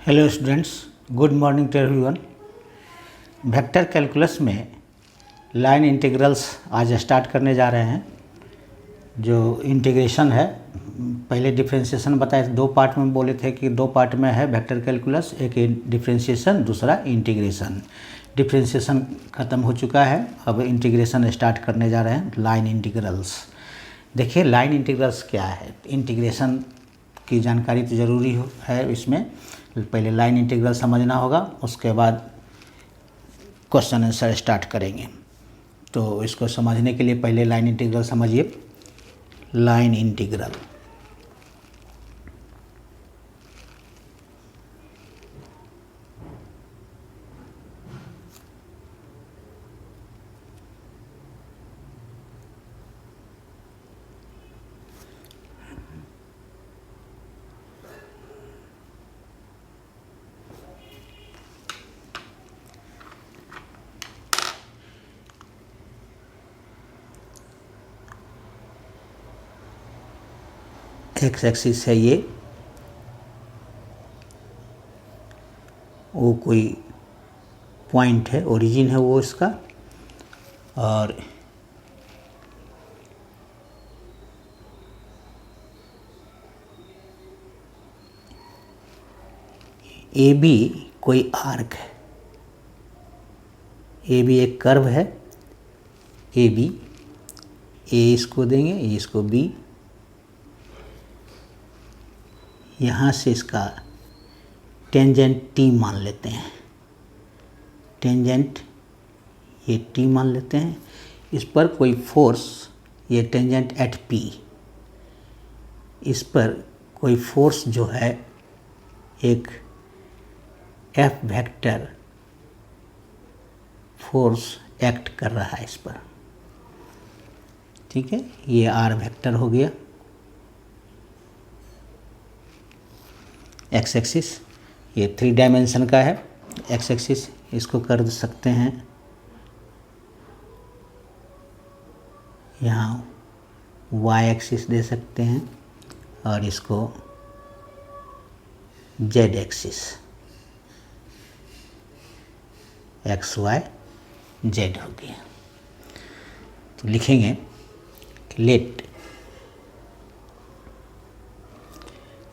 Hello students, good morning to everyone. Vector calculus में line integrals आज start करने जा रहे हैं। जो इंटीग्रेशन है, पहले डिफरेंशिएशन बताए, दो पार्ट में बोले थे कि दो पार्ट में है वेक्टर कैलकुलस, एक डिफरेंशिएशन, दूसरा इंटीग्रेशन। डिफरेंशिएशन ख़त्म हो चुका है, अब इंटीग्रेशन स्टार्ट करने जा रहे हैं, लाइन इंटीग्रल्स। देखिए लाइन इंटीग्रल्स क्या है। इंटीग्रेशन की जानकारी तो ज़रूरी है इसमें। पहले लाइन इंटीग्रल समझना होगा, उसके बाद क्वेश्चन आंसर स्टार्ट करेंगे। तो इसको समझने के लिए पहले लाइन इंटीग्रल समझिए। लाइन इंटीग्रल एक्स एक्सिस है ये, वो कोई पॉइंट है, ओरिजिन है वो इसका, और ए बी कोई आर्क है। ए बी एक कर्व है, ए बी, ए इसको देंगे, ए इसको बी, यहाँ से इसका टेंजेंट टी मान लेते हैं। टेंजेंट ये टी मान लेते हैं। इस पर कोई फोर्स, ये टेंजेंट एट पी, इस पर कोई फोर्स जो है एक एफ वेक्टर फोर्स एक्ट कर रहा है इस पर। ठीक है, ये आर वेक्टर हो गया। एक्स एक्सिस ये 3 डायमेंशन का है। एक्स एक्सिस इसको कर सकते हैं यहाँ वाई एक्सिस दे सकते हैं, और इसको Z axis, X Y Z हो गया। तो लिखेंगे कि let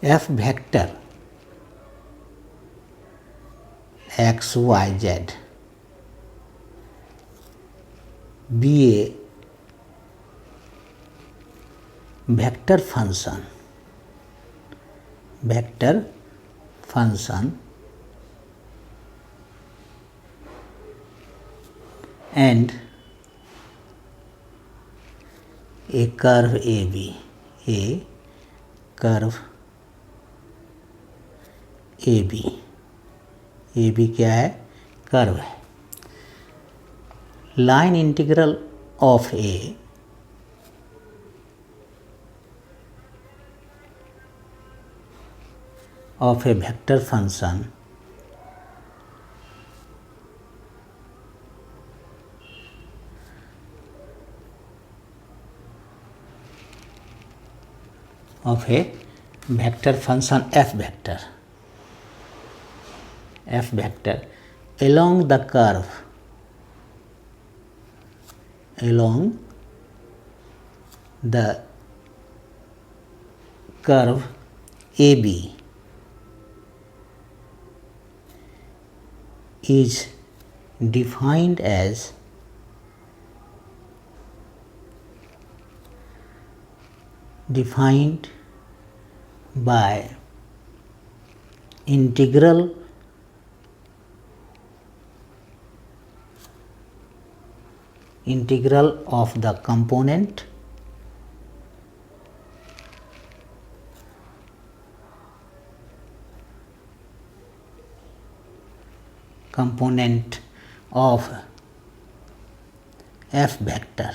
F vector X Y Z be a vector function and a curve AB, a curve AB, AB क्या है? कर्व है। Line integral of A of a vector function of a vector function f vector along the curve AB is defined as by integral of the component of f vector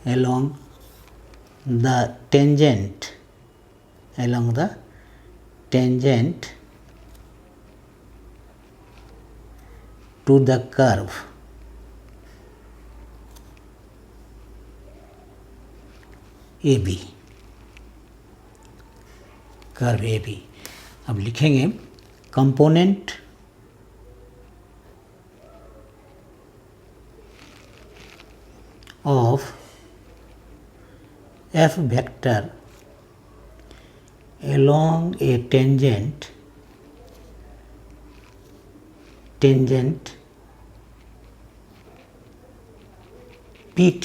along the tangent to the curve AB। Curve A B. अब लिखेंगे component of F vector along a tangent PT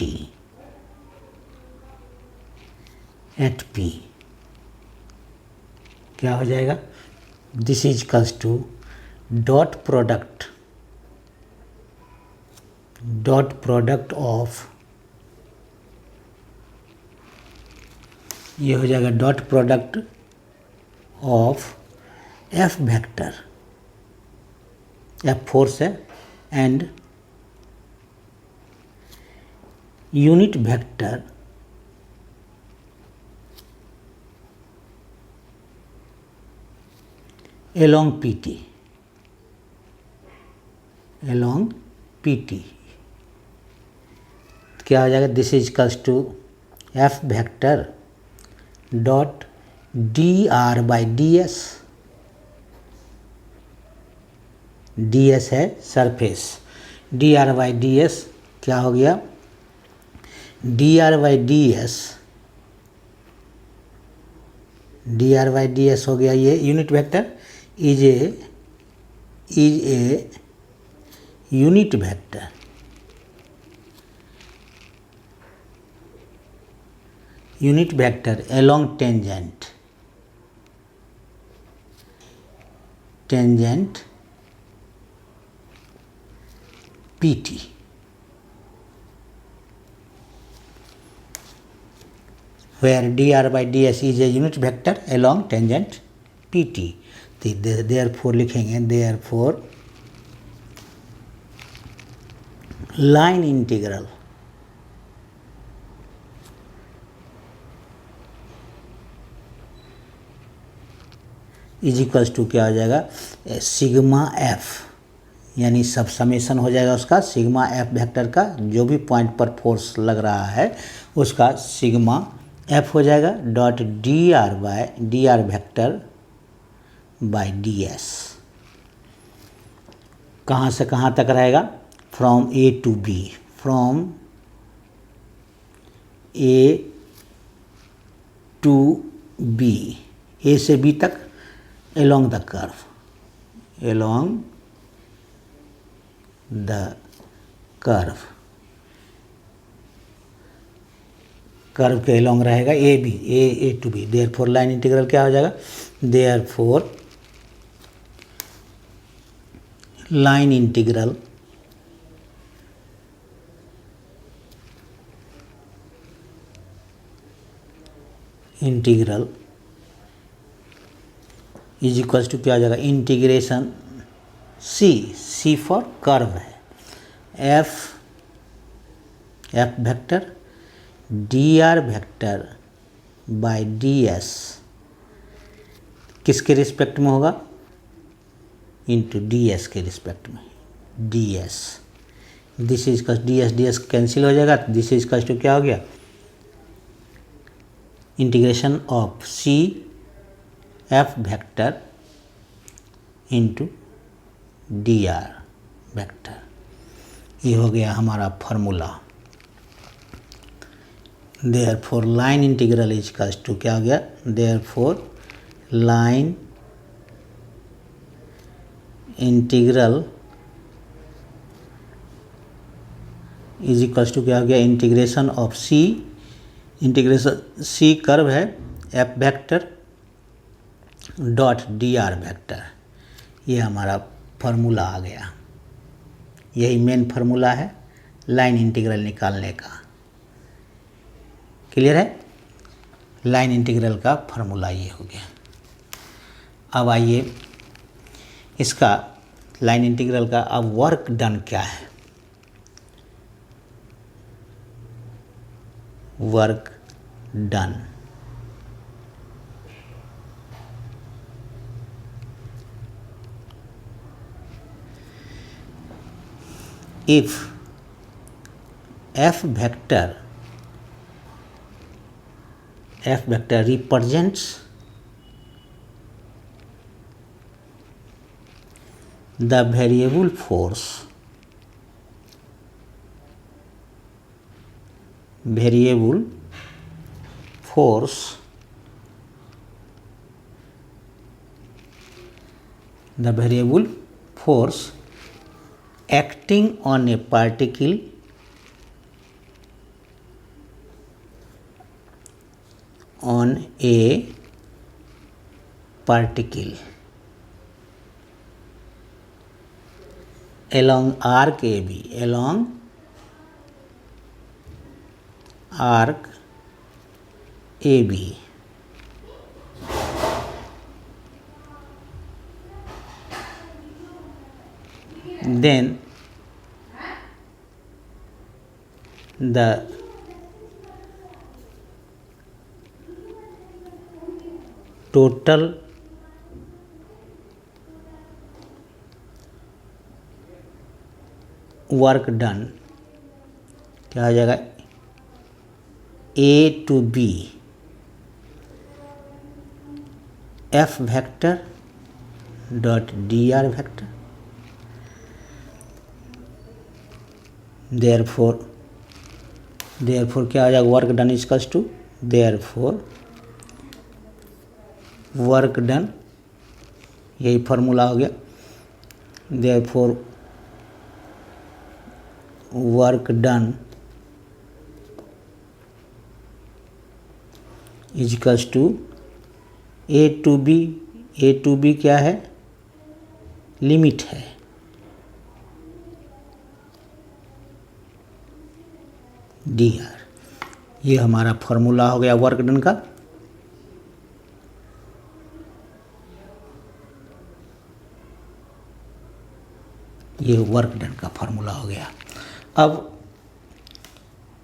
at P क्या हो जाएगा? This is equals to dot product of, ये हो जाएगा dot product of F vector, F force है, and unit vector along PT क्या हो जाएगा? This is equals to F vector dot dr by ds है सरफेस, dr बाई ds क्या हो गया? dr बाई ds हो गया, ये unit vector is a unit vector along tangent PT where dr by ds is a unit vector along tangent PT। therefore लिखेंगे therefore line integral is equals to क्या हो जाएगा? सिग्मा एफ, यानी सब summation हो जाएगा उसका, सिग्मा एफ वेक्टर का जो भी पॉइंट पर फोर्स लग रहा है उसका सिग्मा एफ हो जाएगा dot D R vector by d s. कहाँ से कहाँ तक रहेगा? From A to B, from A to B, A से बी तक along the curve कर्व के along रहेगा A to B. Therefore line integral क्या हो जाएगा? Therefore line integral is equals to क्या हो जाएगा? इंटीग्रेशन सी फॉर कर्व है, F vector d are vector by d s किसके रिस्पेक्ट में होगा? इंटू डी एस के रिस्पेक्ट में, D S. This is cause D S cancel हो जाएगा, दिस इज कस टू क्या हो गया? Integration of C F vector into D R vector, ये हो गया हमारा formula. Therefore line integral is equals to क्या हो गया? Therefore line integral is equals to क्या हो गया? इंटीग्रेशन ऑफ सी कर्व है, F vector dot D R vector, ये हमारा फार्मूला आ गया। यही मेन फार्मूला है लाइन इंटीग्रल निकालने का। क्लियर है? लाइन इंटीग्रल का फार्मूला ये हो गया। अब आइए इसका लाइन इंटीग्रल का अब वर्क डन क्या है? Work done if f vector represents the variable force acting on a particle along arc AB. Then the total work done क्या हो जाएगा, A to B F vector dot dr vector. therefore क्या हो जाएगा, work done equals to, therefore work done, यही formula हो गया, therefore work done equals to A to B क्या है, लिमिट है, dr। ये हमारा फॉर्मूला हो गया वर्क डन का। ये वर्क डन का फॉर्मूला हो गया। अब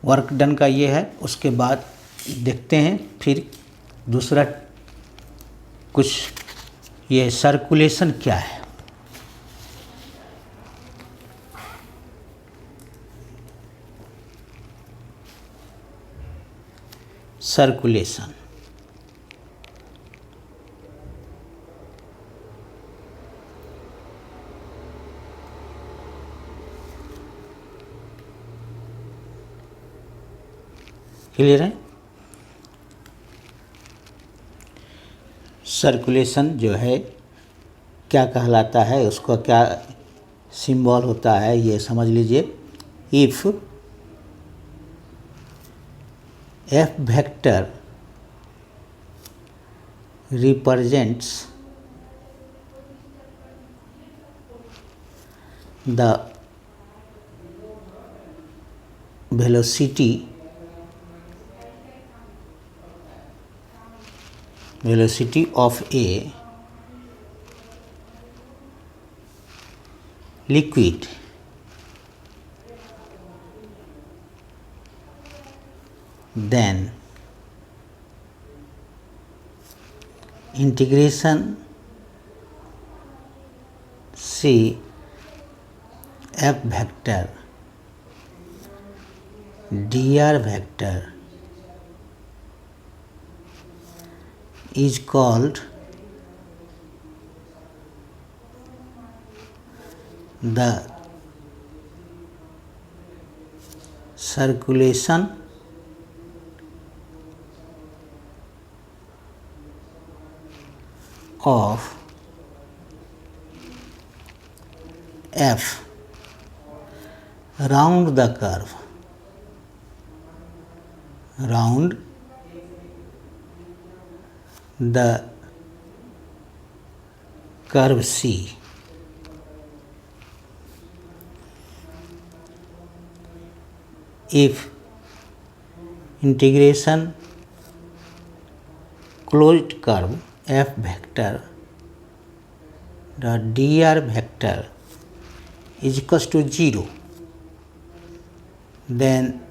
वर्क डन का ये है, उसके बाद देखते हैं फिर दूसरा कुछ, ये सर्कुलेशन क्या है। सर्कुलेशन क्लियर है। सर्कुलेशन जो है क्या कहलाता है, उसका क्या सिंबल होता है, ये समझ लीजिए। If F vector represents the velocity of a liquid, then integration C F vector dr vector is called the circulation of F round the curve, round the curve C. If integration closed curve F vector dot dr vector is equals to 0, then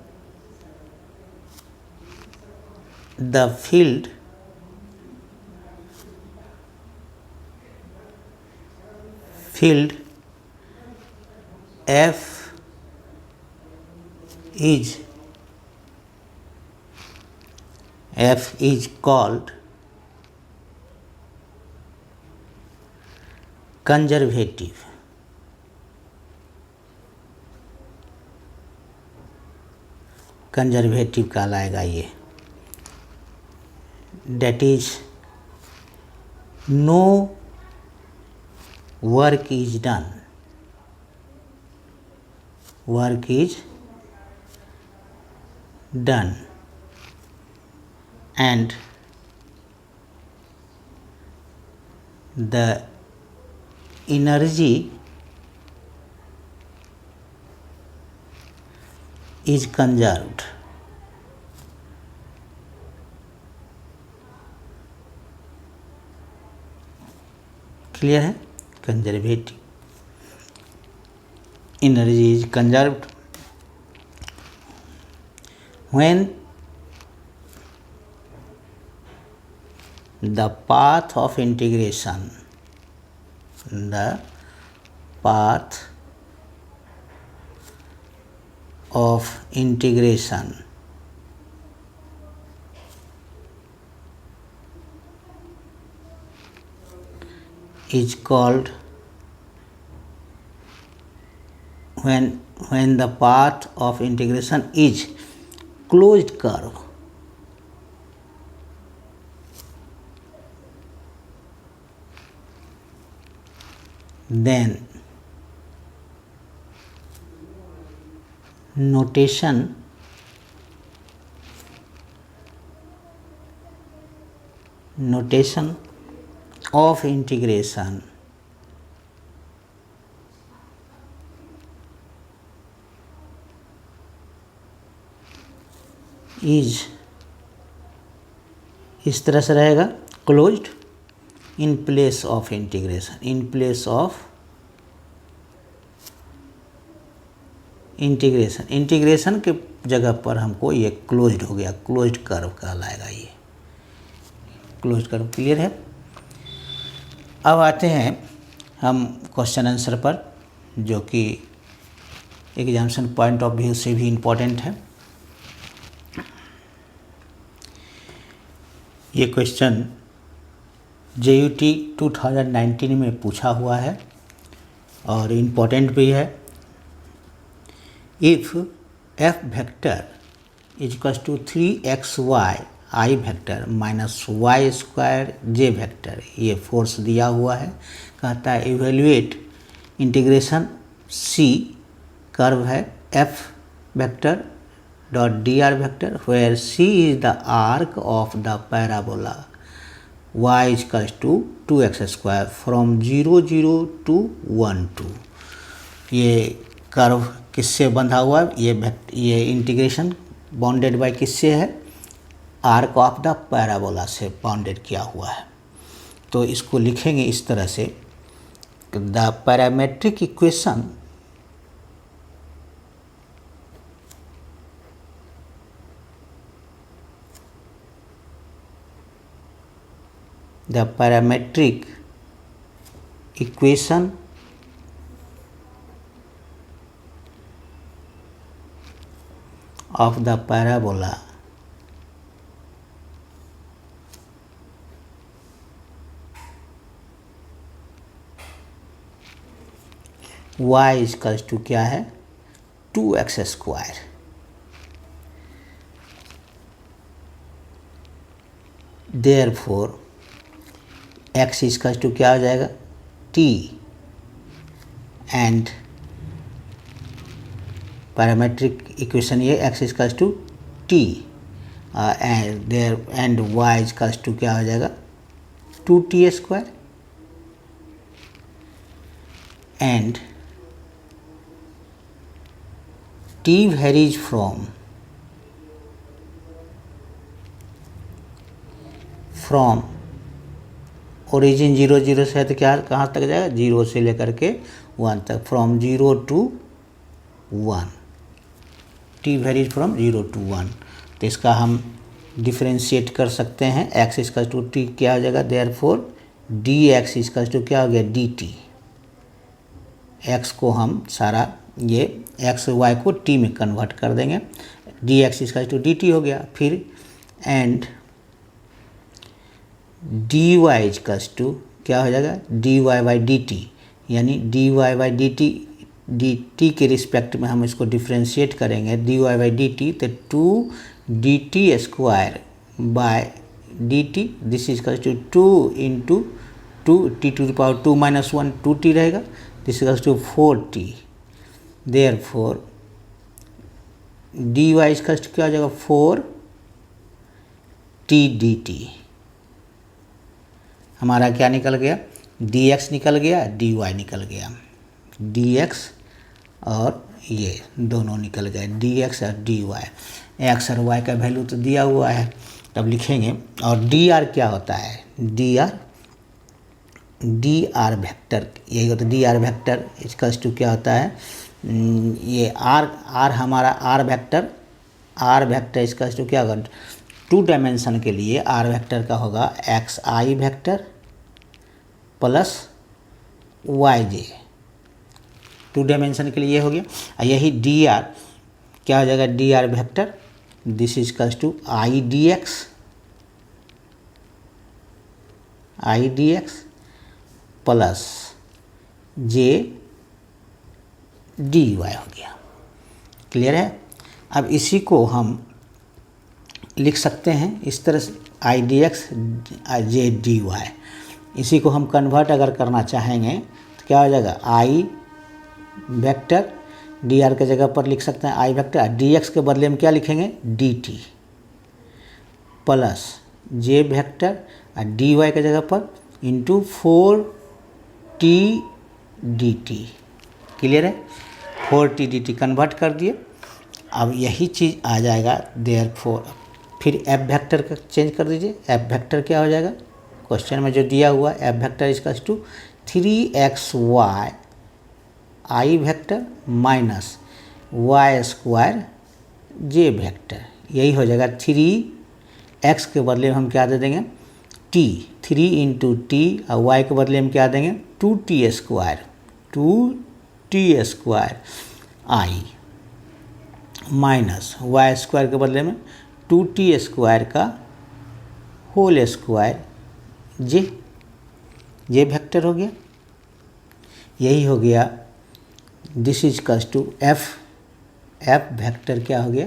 the field F is called conservative, conservative कहलाएगा ये। That is no work is done, work is done and the energy is conserved। Clear है? Conservative, energy is conserved when the path of integration, the path of integration is called when the path of integration is closed curve, then notation of integration is इस तरह से रहेगा, closed in place of integration, in place of integration, integration के जगह पर हमको ये closed हो गया, क्लोज्ड कर्व कहलाएगा ये, क्लोज्ड कर्व। क्लियर है? अब आते हैं हम क्वेश्चन आंसर पर, जो कि एग्जामिनेशन पॉइंट ऑफ व्यू से भी इम्पोर्टेंट है। ये क्वेश्चन JUT 2019 में पूछा हुआ है और इम्पोर्टेंट भी है। If f vector is equals to 3xy i vector minus y square j vector, ये फोर्स दिया हुआ है। कहता है इवेल्युएट इंटीग्रेशन c, कर्व है f vector dot dr vector where c is the arc of the parabola y is equals to 2x square from 0 0 to 1 2। ये curve किससे बंधा हुआ है? ये इंटीग्रेशन बाउंडेड बाय किससे है? आर्क ऑफ द पैराबोला से बाउंडेड किया हुआ है। तो इसको लिखेंगे इस तरह से, the parametric equation of the parabola y is equals to क्या है? 2x square. therefore x is equals to क्या हो जाएगा? t एंड पैरामेट्रिक इक्वेशन ये x is equals to t and y is equals to क्या हो जाएगा? 2t square and t varies from origin 0 0 से है तो क्या कहाँ तक जाएगा? 0 से लेकर के 1 तक, from 0 to 1, t varies from 0 to 1। तो इसका हम डिफ्रेंशिएट कर सकते हैं, x इक्वल्स टू t क्या हो जाएगा? देयरफॉर dx इक्वल्स टू क्या हो गया? dt। x को हम सारा ये x y को t में कन्वर्ट कर देंगे, dx इक्वल्स टू dt हो गया। फिर एंड dy इक्वल्स टू क्या हो जाएगा? dy बाई dt, यानी dy by dt D T के रिस्पेक्ट में हम इसको डिफ्रेंशिएट करेंगे dy बाई डी टी, तो 2 d t square by d t, this is equal to 2 into 2 t to the power 2 minus 1 2t रहेगा, this is to 4t, there four D Y इसका क्या हो जाएगा 4t dt। हमारा क्या निकल गया, dx निकल गया, dy निकल गया, dx और ये दोनों निकल गए, dx और dy, x और y का वैल्यू तो दिया हुआ है, तब लिखेंगे। और dr क्या होता है, dr वेक्टर, यही होता है dr वेक्टर, इसका टू क्या होता है, ये r हमारा r वेक्टर इसका टू क्या होगा, 2 डायमेंशन के लिए r वेक्टर का होगा xi vector plus yj, 2 dimension के लिए ये हो गया। और यही dr क्या हो जाएगा, dr vector, this is equals to i dx plus j dy हो गया। क्लियर है। अब इसी को हम लिख सकते हैं इस तरह से, i dx j dy, इसी को हम कन्वर्ट अगर करना चाहेंगे तो क्या हो जाएगा, i वेक्टर dr के जगह पर लिख सकते हैं i वेक्टर, dx के बदले में क्या लिखेंगे dt प्लस j वेक्टर और dy के जगह पर इंटू 4t dt। क्लियर है, 4t dt कन्वर्ट कर दिए। अब यही चीज़ आ जाएगा, देयरफॉर फिर f वेक्टर का चेंज कर दीजिए, f वेक्टर क्या हो जाएगा, क्वेश्चन में जो दिया हुआ f वेक्टर इसका to 3xy i vector minus y square j vector, यही हो जाएगा। 3x के बदले में हम क्या दे देंगे t, 3 इंटू टी, और y के बदले में क्या देंगे 2t square i minus y square के बदले में 2t स्क्वायर का होल स्क्वायर j वेक्टर हो गया। यही हो गया, this is cos to f vector क्या हो गया,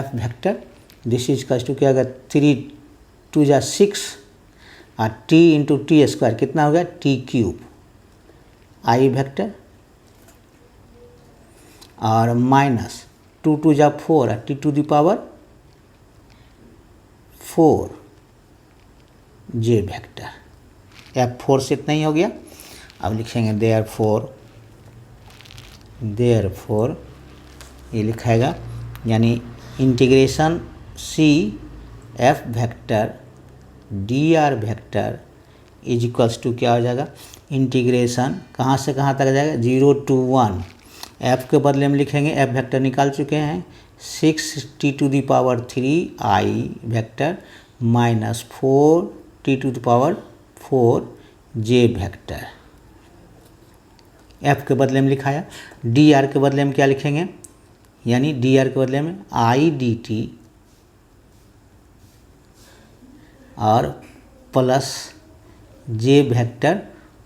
f vector, this is cos to क्या होगा 3 2 जा 6 और t इंटू टी स्क्वायर कितना हो गया t क्यूब i वेक्टर, और माइनस 2 2 जा 4 और t to the power 4 j vector, f4 से इतना ही हो गया। अब लिखेंगे देयरफॉर ये लिखाएगा, यानी integration c f vector dr vector is equals to क्या हो जाएगा, इंटीग्रेशन कहाँ से कहाँ तक जाएगा 0 to 1, f के बदले में लिखेंगे f वेक्टर निकाल चुके हैं 6t to the power 3 i vector minus 4t to the power 4 j vector, f के बदले में लिखाया। dr के बदले में क्या लिखेंगे, यानी dr के बदले में i dt और plus j vector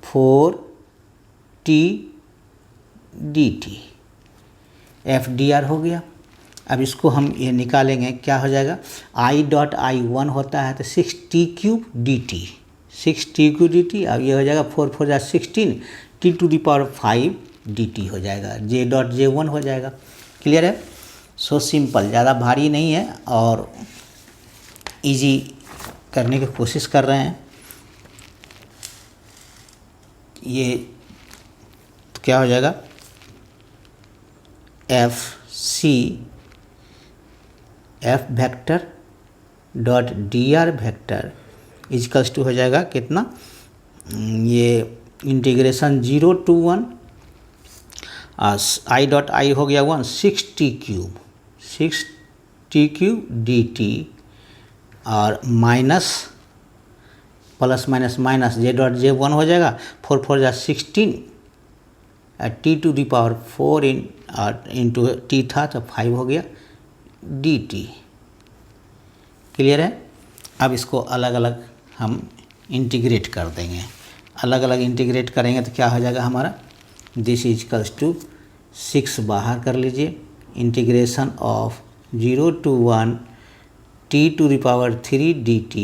4t dt, f dr हो गया। अब इसको हम ये निकालेंगे, क्या हो जाएगा, i डॉट i 1 होता है तो 6t cube dt, 6t cube dt, अब ये हो जाएगा 4 4 जा 16 t to the power 5 dt हो जाएगा, j डॉट j 1 हो जाएगा। क्लियर है, सो सिंपल, ज़्यादा भारी नहीं है और इजी करने की कोशिश कर रहे हैं। ये तो क्या हो जाएगा, f vector dot dr vector equals to हो जाएगा कितना, ये integration 0 to 1 i dot i हो गया 1 6t क्यूब dt और minus plus minus minus j dot j 1 हो जाएगा, 4 4 जा 16 t to the power 4 into t था तो 5 हो गया dt। क्लियर है। अब इसको अलग अलग हम इंटीग्रेट कर देंगे, अलग अलग इंटीग्रेट करेंगे तो क्या हो जाएगा हमारा, दिस इज इक्वल्स टू 6 बाहर कर लीजिए, integration of 0 to 1 t⁻³ dt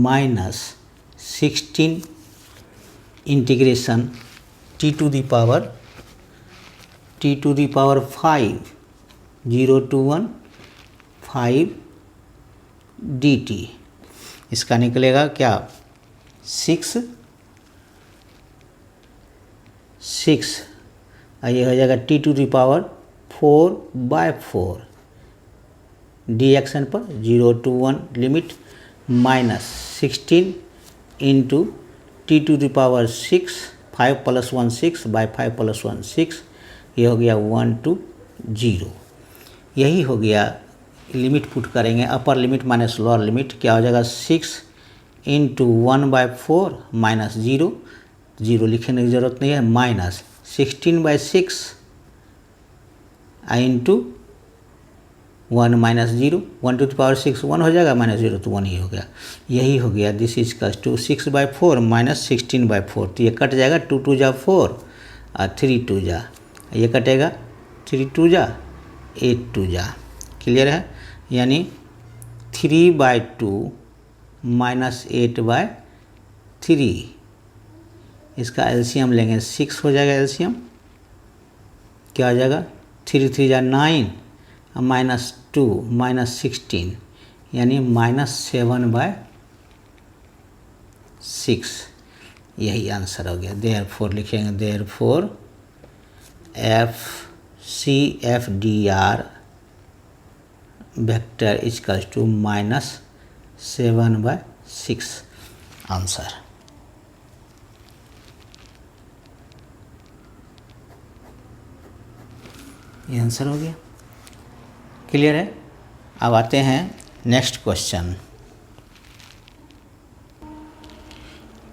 minus 16 integration t⁵ 5 0 to 1 5 dt। इसका निकलेगा क्या, 6 ये हो जाएगा t⁴/4 dx पर 0 to 1 limit minus 16 into t⁶ 5 + 1 6 by 5 + 1 6, ये हो गया 1 to 0। यही हो गया, लिमिट पुट करेंगे, upper limit minus lower limit क्या हो जाएगा, 6 इंटू 1/4 माइनस 0 लिखने की ज़रूरत नहीं है, minus 16/6 into 1 minus 0, 1 to the power 6 1 हो जाएगा, माइनस 0 तो 1 ही हो गया। यही हो गया, this is cos to 6/4 minus 16/4, तो ये कट जाएगा, 2 2 जा 4 और 3 2 जा, ये कटेगा 3 2 जा 8 2 जा। क्लियर है, यानी 3/2 माइनस 8/3, इसका एलसीएम लेंगे 6 हो जाएगा, एलसीएम क्या हो जाएगा, 3 3 जा 9 माइनस 2 माइनस 16, यानी -7/6, यही आंसर हो गया। देयरफॉर लिखेंगे, therefore FCFDR vector equals to -7/6 answer. ये आंसर हो गया। क्लियर है। अब आते हैं नेक्स्ट क्वेश्चन।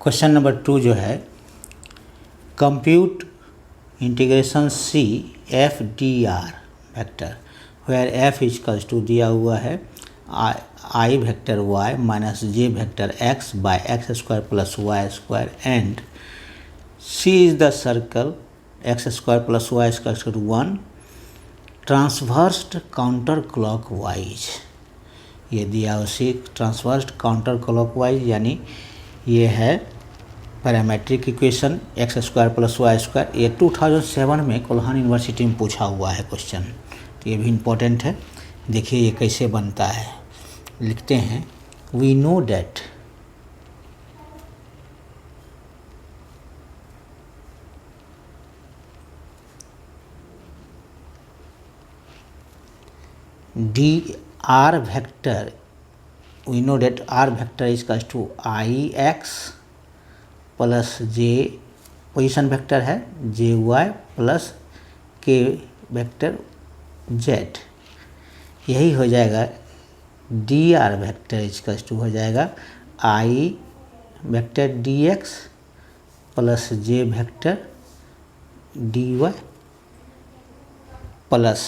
क्वेश्चन नंबर 2 जो है, compute integration CFDR vector where F equals to दिया हुआ है I vector y minus j vector x by x² plus y² and C is the circle x² plus y² 1 traversed counter clockwise. ये दिया उसी ट्रांसवर्स्ड counter clockwise, यानी ये है parametric equation x² plus y²। ये 2007 में कोल्हान यूनिवर्सिटी में पूछा हुआ है क्वेश्चन, तो ये भी इम्पोर्टेंट है। देखिए ये कैसे बनता है, लिखते हैं, we know that R vector, we know that R vector is equals to Ix plus j position vector है jy plus k vector z। यही हो जाएगा dr वेक्टर इक्वल्स टू हो जाएगा I vector dx plus j vector dy plus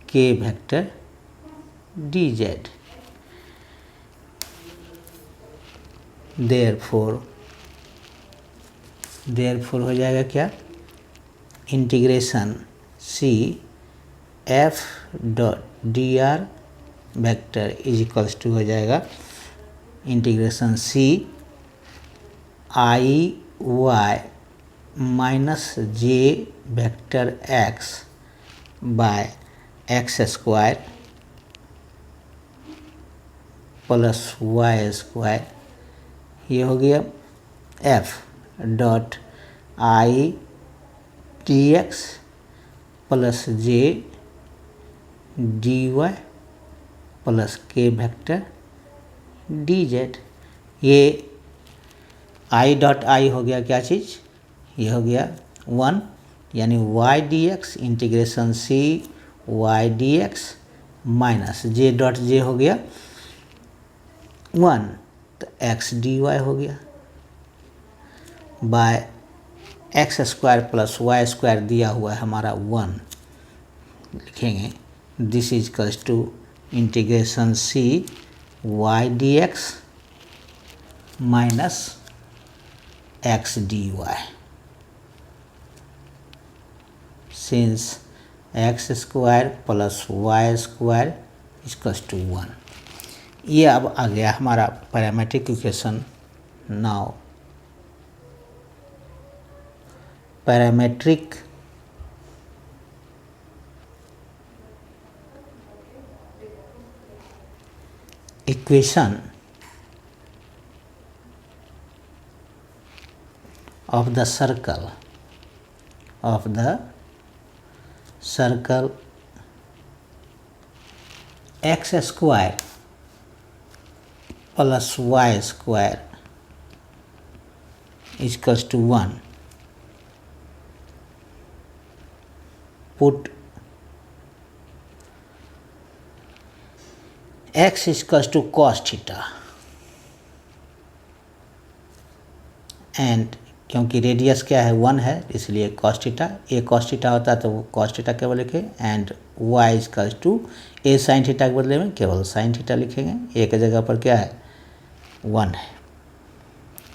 k vector dz। Therefore हो जाएगा क्या, integration C F dot dr vector is equals to हो जाएगा integration C I y minus j vector x by x² plus y²। ये हो गया F dot I dx plus j dy plus k vector dz। ये I dot I हो गया क्या चीज़, ये हो गया 1, यानी y dx integration C y dx minus j dot j हो गया 1, तो x dy हो गया बाय x² प्लस y² दिया हुआ है हमारा 1, लिखेंगे this is equals to integration C y dx minus x dy। Since x square plus y square equals to 1। ये अब आ गया हमारा parametric equation. Now parametric equation of the circle x square plus y square is equals to 1. Put x is equals to cos theta and क्योंकि radius क्या है 1 है इसलिए cos theta, a cos theta होता है तो वो cos थीटा केवल लिखे and y is equals to a sine theta के बदले में केवल साइन थीटा लिखेंगे। ए की जगह पर क्या है 1 है।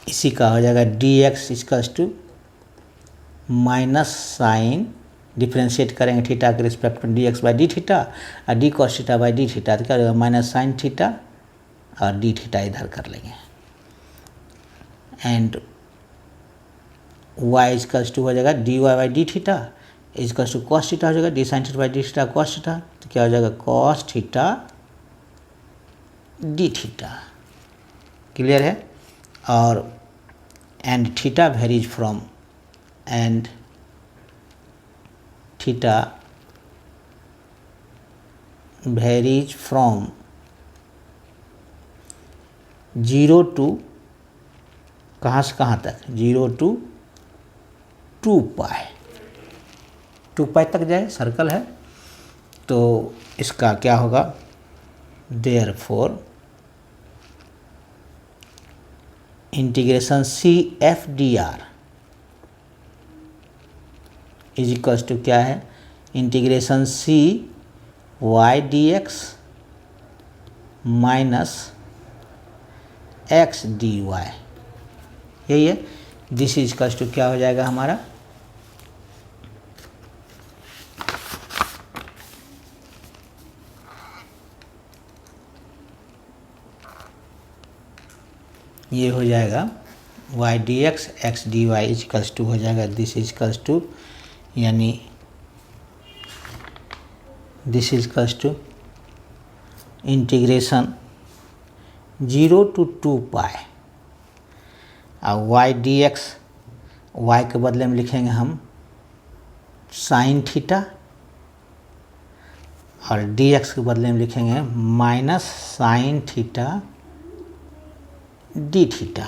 इसी का हो जाएगा dx equals to minus sine, differentiate करेंगे थीटा के रिस्पेक्ट में dx बाई डी थीटा और d cos theta by d theta तो क्या हो जाएगा माइनस साइन थीटा और डी थीटा इधर कर लेंगे एंड y इक्वल्स टू हो जाएगा d y by d theta equals to cos theta हो जाएगा d sine theta by d theta cos theta तो क्या हो जाएगा cos theta d theta. Clear है। और and theta varies from and theta varies from 0 to कहाँ से कहाँ तक 0 टू 2 पाई, 2 पाई तक जाए सर्कल है तो इसका क्या होगा therefore integration C F d r is equals to क्या है integration C y d x minus x d y, यही है। दिस इज इक्वल्स टू क्या हो जाएगा हमारा ये हो जाएगा y d x x d y equals to हो जाएगा दिस इज इक्वल्स टू यानी this is equals to integration 0 to 2 pi और वाई डी एक्स वाई के बदले में लिखेंगे हम साइन थीटा और डी एक्स के बदले में लिखेंगे minus sine theta d theta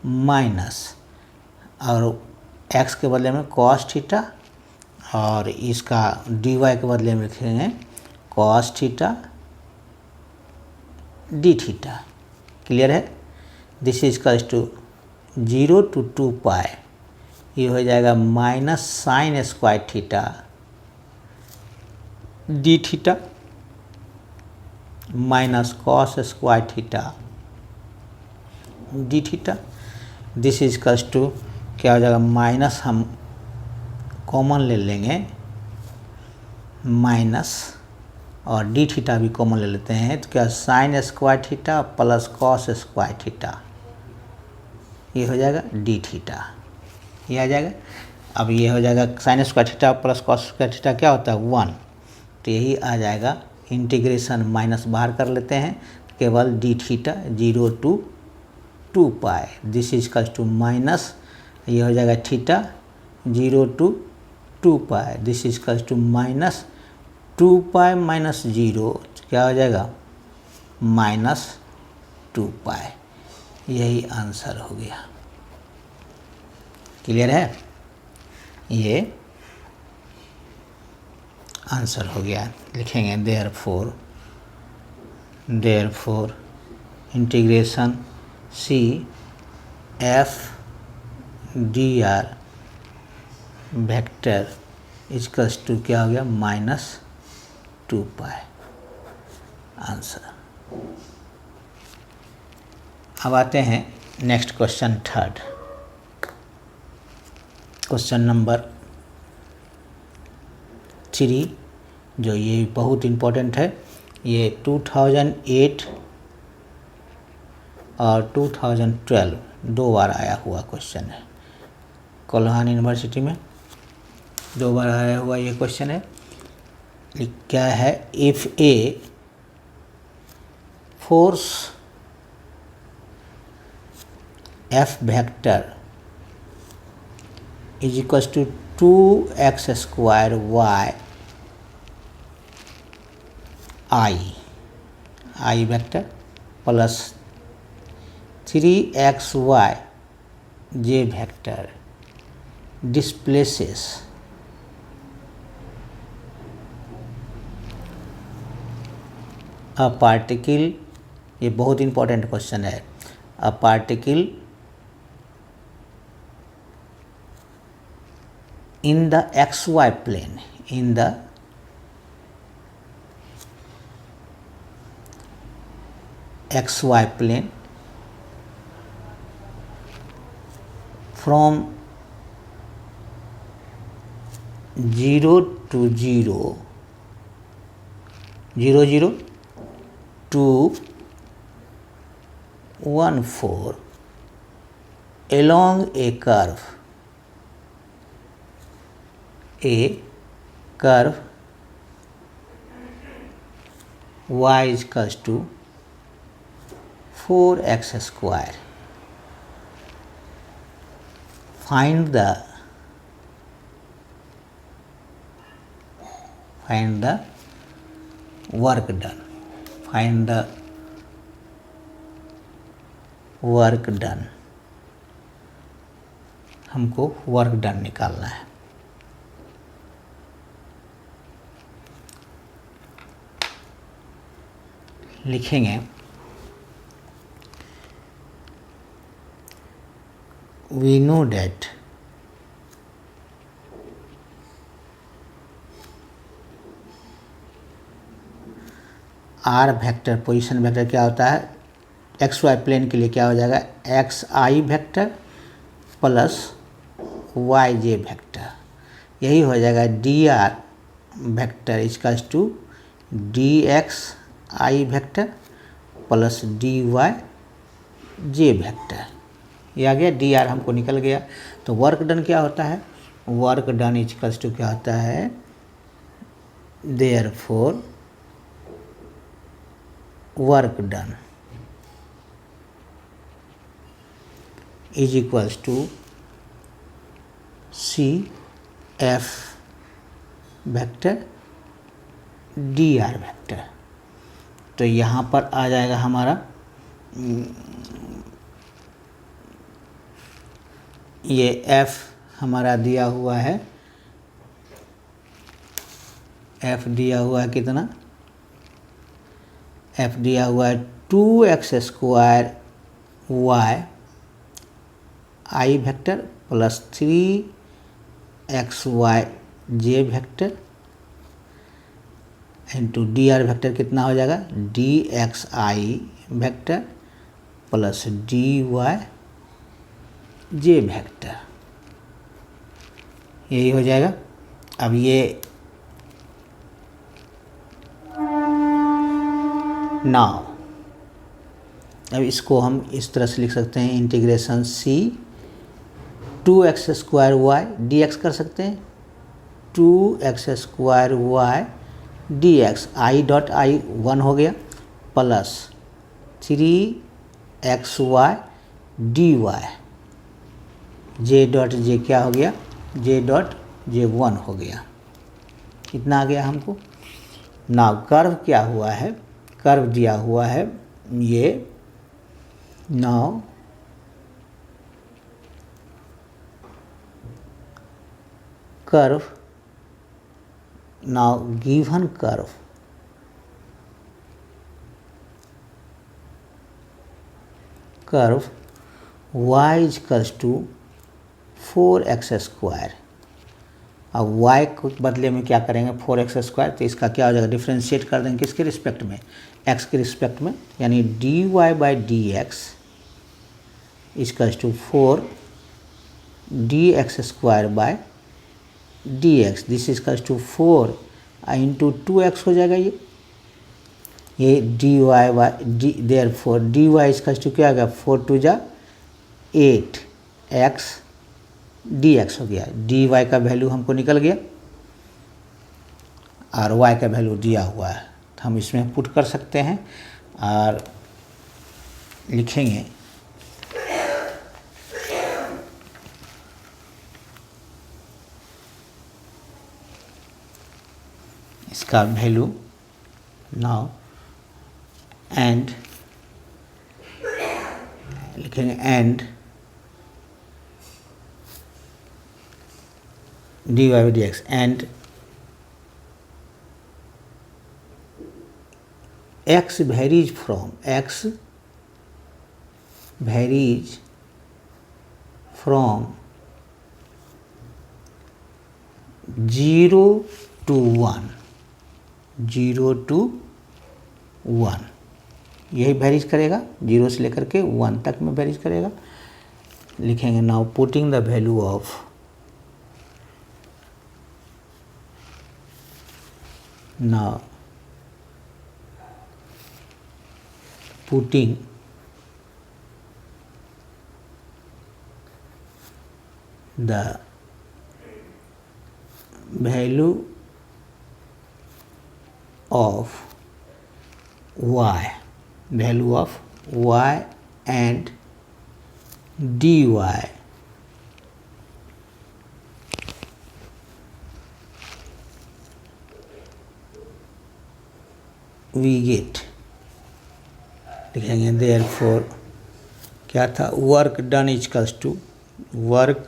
minus और एक्स के बदले में कॉस थीटा और इसका डी वाई के बदले में लिखेंगे cos theta d theta. Clear है। This is equals to 0 to 2 pi ये हो जाएगा minus sine square theta d theta minus cos square theta d theta. This is equals to क्या हो जाएगा माइनस हम कॉमन ले लेंगे माइनस और डी थीटा भी कॉमन ले लेते हैं तो क्या sign square theta plus cos square theta ये हो जाएगा डी थीटा ये आ जाएगा। अब ये हो जाएगा sign square theta plus cos square theta क्या होता है 1 तो यही आ जाएगा। इंटीग्रेशन माइनस बाहर कर लेते हैं केवल d theta 0 to 2 pi this is equals to minus ये हो जाएगा theta 0 to 2 pi this is equals to minus 2 pi minus 0 क्या हो जाएगा माइनस 2 पाई यही आंसर हो गया। क्लियर है। ये आंसर हो गया। लिखेंगे therefore integration C F d are vector equals to क्या हो गया माइनस 2 पाई आंसर। अब आते हैं next question third. Question number 3, जो ये बहुत इम्पोर्टेंट है, ये 2008 और 2012 2 बार आया हुआ क्वेश्चन है। कोल्हान यूनिवर्सिटी में 2 बार आया हुआ ये क्वेश्चन है। क्या है, if a force f vector is equal to 2x² y i vector plus 3xy j vector displaces a particle, ये बहुत इंपॉर्टेंट क्वेश्चन है, a particle in the xy plane, in the xy plane from 0 to 0 to 1 4 along a curve y is equals to 4x². Find the work done. Find the work done. हमको work done निकालना है। लिखेंगे we know that r vector, position vector क्या होता है, x Y plane के लिए क्या हो जाएगा, x i vector plus y j vector, यही हो जाएगा d are vector equals to d x i vector plus d y j vector. ये आ गया, डी आर हमको निकल गया। तो वर्क डन क्या होता है, वर्क डन इक्वल्स टू क्या होता है, therefore work done is equals to c F vector d are vector. तो यहाँ पर आ जाएगा हमारा ये f हमारा दिया हुआ है, f दिया हुआ है कितना, f दिया हुआ है 2x² y i vector plus 3xy j vector into D R vector कितना हो जाएगा, d x i vector plus d y j vector, यही हो जाएगा। अब ये नाउ अब इसको हम इस तरह से लिख सकते हैं, इंटीग्रेशन सी 2x² y dx कर सकते हैं, 2x² y dx I dot I 1 हो गया plus 3xy dy J dot J क्या हो गया, जे डॉट जे 1 हो गया। कितना आ गया हमको। नाउ कर्व क्या हुआ है, कर्व दिया हुआ है ये, now curve, now given curve y is equals to 4x²। अब y को बदले में क्या करेंगे, 4x², तो इसका क्या हो जाएगा, डिफ्रेंशिएट कर देंगे किसके रिस्पेक्ट में, x के रिस्पेक्ट में, यानी dy/dx equals to 4 dx² by dx, this equals to 4 into 2x हो जाएगा ये D Y Y D there four D Y इसका क्या आ गया 4 2 जा 8 x डी एक्स हो गया। डी वाई का वैल्यू हमको निकल गया और y का वैल्यू दिया हुआ है, तो हम इसमें पुट कर सकते हैं और लिखेंगे इसका वैल्यू नाउ एंड लिखेंगे and d y d x and x varies from 0 to 1 यही वेरीज करेगा, 0 से लेकर के 1 तक में वेरीज करेगा। लिखेंगे now putting the value of now putting the value of y and dy we get लिखेंगे therefore क्या था work done equals to work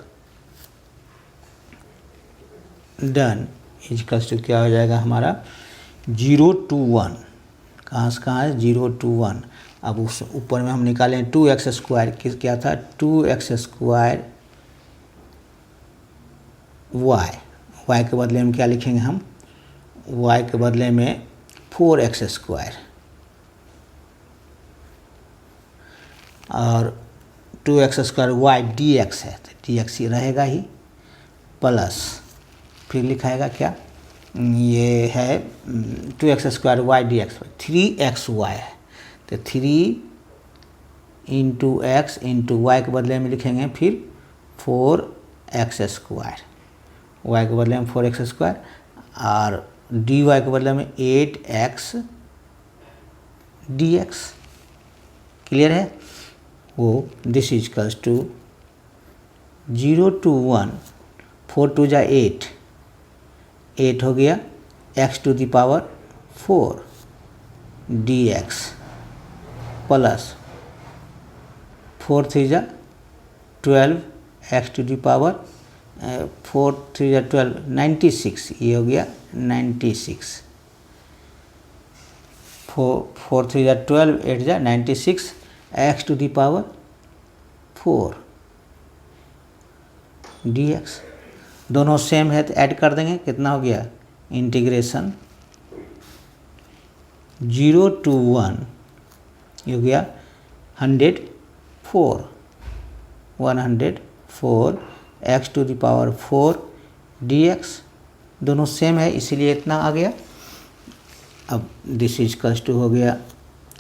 done equals to क्या हो जाएगा हमारा 0 to 1 कहाँ से कहाँ है 0 to 1। अब उस ऊपर में हम निकालें 2x स्क्वायर क्या था 2x स्क्वायर y के बदले में क्या लिखेंगे हम y के बदले में 4x स्क्वायर और 2x square Y d x है तो डी एक्स ही रहेगा ही प्लस फिर लिखाएगा क्या ये है 2x square Y d x 3xy है तो 3 इंटू एक्स इंटू वाई के बदले में लिखेंगे फिर 4x स्क्वायर y के बदले में 4x स्क्वायर और डी वाई के बदले में 8x डी एक्स। क्लियर है वो this is equals to 0 to 1 4 2 जा 8 हो गया x to the power 4 d x plus 4 3 जा 12 x टू द पावर 4 3 जा 12 96 ये हो गया 96 4 3 जा 12 8 जा 96 x to the power 4 dx दोनों सेम है तो ऐड कर देंगे कितना हो गया इंटीग्रेशन 0 to 1 ये हो गया 104 x to the power 4 dx दोनों सेम है इसीलिए इतना आ गया। अब दिस इज इक्वल्स टू हो गया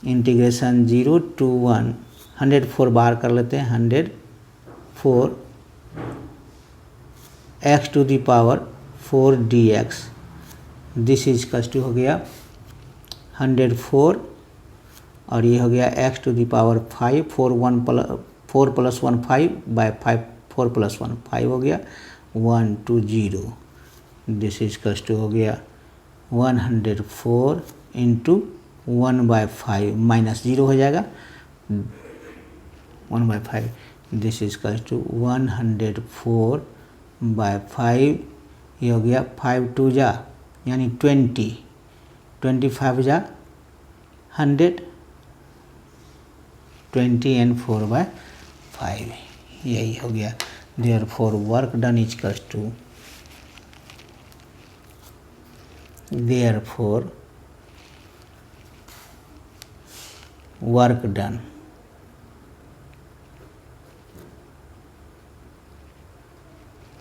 इंटीग्रेशन 0 to 1 104 बाहर कर लेते हैं 104 x to the power 4 dx this is equals to हो गया 104 और ये हो गया x to the power 5 4 plus 1 5 by 5 4 plus 1 5 हो गया 1 2 0 दिस इज इक्वल्स टू हो गया 104 इंटू 1/5 माइनस 0 हो जाएगा 1/5 दिस इज इक्वल्स टू 104/5 ये हो गया 5 2 जा यानी 20 25 जा 100 20 एंड 4/5 यही हो गया। Therefore work done equals to therefore work done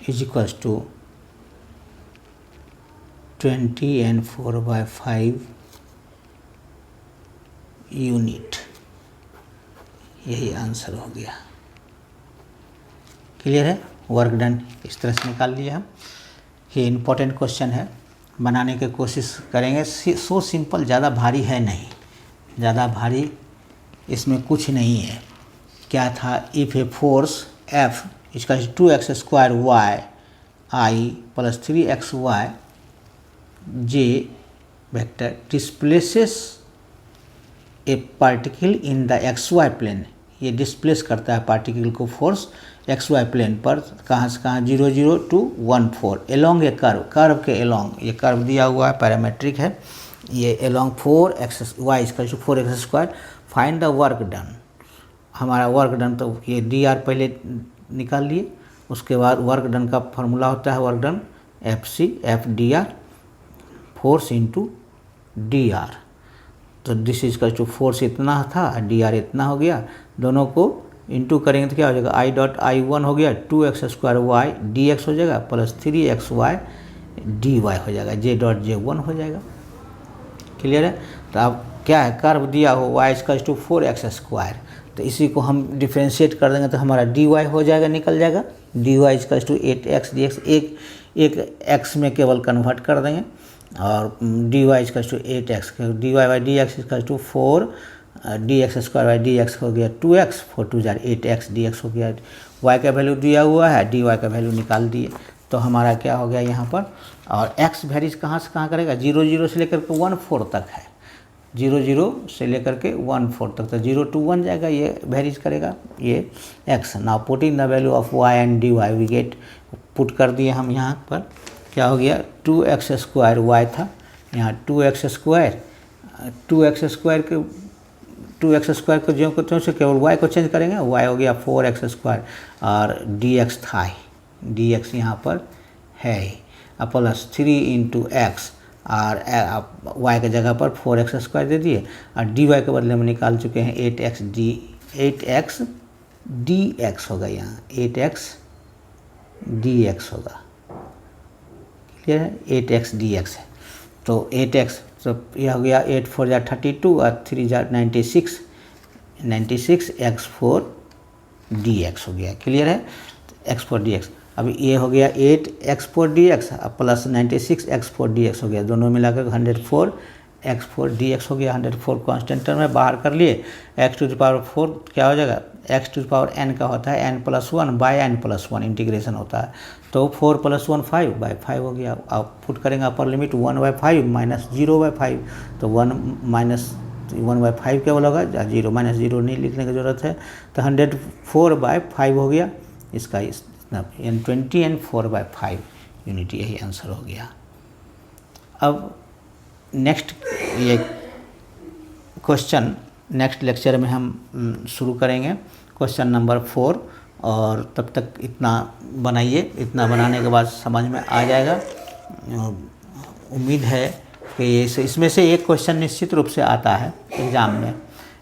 is equals to 20 and 4/5 unit, यही आंसर हो गया। क्लियर है? वर्क डन इस तरह से निकाल लिए हम। ये इम्पोर्टेंट क्वेश्चन है, बनाने की कोशिश करेंगे। सो सिंपल, ज़्यादा भारी है नहीं, ज़्यादा भारी इसमें कुछ नहीं है। क्या था? इफ़ ए फोर्स F इसका 2x² y + 3xy j vector displaces a particle in the xy plane, ये डिस्प्लेस करता है पार्टिकल को फोर्स xy प्लेन पर, कहाँ से कहाँ, 0 0 to 1 4 एलोंग ए कर्व के एलोंग, ये कर्व दिया हुआ है, पैरामेट्रिक है, ये along 4x y = 4x²। Find the work done, हमारा वर्क डन तो ये dr पहले निकाल लिए, उसके बाद वर्क डन का फॉर्मूला होता है work done F dr, force into dr। तो दिस इज का जो फोर्स इतना था, dr इतना हो गया, दोनों को इंटू करेंगे तो क्या हो जाएगा, I.I1 हो गया 2x² y dx हो जाएगा प्लस 3xy dy हो जाएगा, J.J1 हो जाएगा। क्लियर है? तो अब क्या है, कर्व दिया हो y = 4x², तो इसी को हम डिफ्रेंशिएट कर देंगे तो हमारा dy हो जाएगा, निकल जाएगा। dy = 8x dx, एक x में केवल कन्वर्ट कर देंगे, और dy = 8x, dy/dx = 4 dx² dx हो गया 2x, 4 2 8x dx हो गया। y का वैल्यू दिया हुआ है, dy का वैल्यू निकाल दिए, तो हमारा क्या हो गया यहाँ पर। और x वैरीज कहाँ से कहाँ करेगा, 0 0 से लेकर के 1 4 तक है, 0 0 से लेकर के 1 4 तक, तो 0 to 1 जाएगा, ये वैरीज करेगा ये x। Now putting the value of y and dy we get, put कर दिए हम यहाँ पर, क्या हो गया, 2x² y था, यहाँ 2x² को जो को से केवल y को चेंज करेंगे, y हो गया 4x², और dx था, dx यहाँ पर है, प्लस 3 × x, और y के जगह पर 4x² दे दिए, और dy के बदले में निकाल चुके हैं 8x dx होगा, यहाँ 8x dx होगा। क्लियर है? 8x dx है, तो 8x, तो यह हो गया 8 4 = 32 और 3 = 96 x4 dx हो गया। क्लियर है? x4 dx, अभी ये हो गया 8 x4 dx plus 96 x4 dx हो गया, दोनों मिलाकर 104 x4 dx हो गया। 104 कांस्टेंट टर्म में बाहर कर लिए, x⁴ क्या हो जाएगा, x⁴n का होता है n+1/n+1 इंटीग्रेशन होता है, तो 4 + 1 5/5 हो गया। अब पुट करेंगे अपर लिमिट 1/5 - 0/5, तो 1 - 1/5 केवल होगा, 0 - 0 नहीं लिखने की ज़रूरत है, तो 104/5 हो गया इसका, यानी 20 and 4/5 यूनिट, यही आंसर हो गया। अब नेक्स्ट ये क्वेश्चन नेक्स्ट लेक्चर में हम शुरू करेंगे, क्वेश्चन नंबर 4, और तब तक इतना बनाइए, इतना बनाने के बाद समझ में आ जाएगा। उम्मीद है कि इसमें से एक क्वेश्चन निश्चित रूप से आता है एग्ज़ाम में।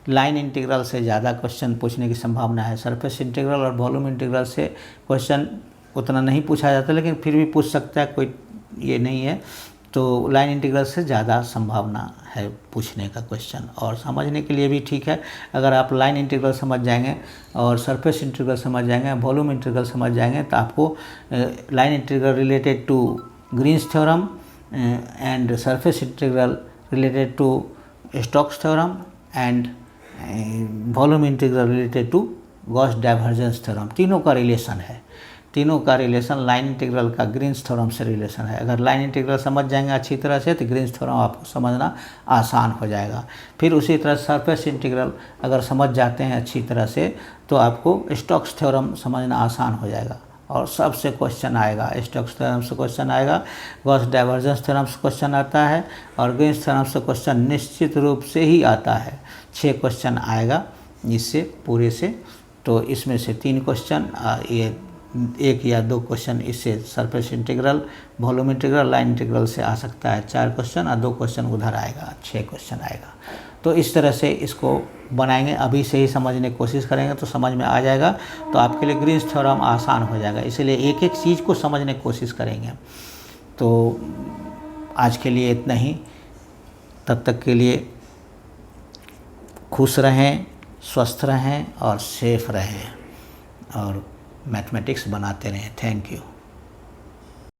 लाइन इंटीग्रल से ज़्यादा क्वेश्चन पूछने की संभावना है, सरफेस इंटीग्रल और वॉल्यूम इंटीग्रल से क्वेश्चन उतना नहीं पूछा जाता, लेकिन फिर भी पूछ सकता है, कोई ये नहीं है। तो लाइन इंटीग्रल से ज़्यादा संभावना है पूछने का क्वेश्चन, और समझने के लिए भी ठीक है। अगर आप लाइन इंटीग्रल समझ जाएंगे और सरफेस इंटीग्रल समझ जाएंगे, वॉल्यूम इंटीग्रल समझ जाएंगे, तो आपको line integral related to Green's theorem and surface integral related to Stokes theorem and volume integral related to Gauss divergence theorem, तीनों का रिलेशन है। तीनों का रिलेशन लाइन इंटीग्रल का ग्रीन्स थ्योरम से रिलेशन है। अगर लाइन इंटीग्रल समझ जाएंगे अच्छी तरह से, तो ग्रीन्स थ्योरम आपको समझना आसान हो जाएगा। फिर उसी तरह सरफेस इंटीग्रल अगर समझ जाते हैं अच्छी तरह से, तो आपको स्टोक्स थ्योरम समझना आसान हो जाएगा, और सबसे क्वेश्चन आएगा, स्टोक्स थ्योरम से क्वेश्चन आएगा, गॉस डाइवर्जेंस थ्योरम से क्वेश्चन आता है, और ग्रीन्स थ्योरम से क्वेश्चन निश्चित रूप से ही आता है। 6 क्वेश्चन आएगा इससे पूरे से, तो इसमें से 3 क्वेश्चन, ये 1 या 2 क्वेश्चन इससे surface integral, volume integral, line integral से आ सकता है 4 क्वेश्चन, और 2 क्वेश्चन उधर आएगा, 6 क्वेश्चन आएगा। तो इस तरह से इसको बनाएंगे, अभी से ही समझने की कोशिश करेंगे तो समझ में आ जाएगा, तो आपके लिए ग्रीन्स थ्योरम आसान हो जाएगा। इसलिए एक एक चीज़ को समझने की कोशिश करेंगे। तो आज के लिए इतना ही। तब तक के लिए खुश रहें, स्वस्थ रहें और सेफ रहें और मैथमेटिक्स बनाते रहें। Thank you.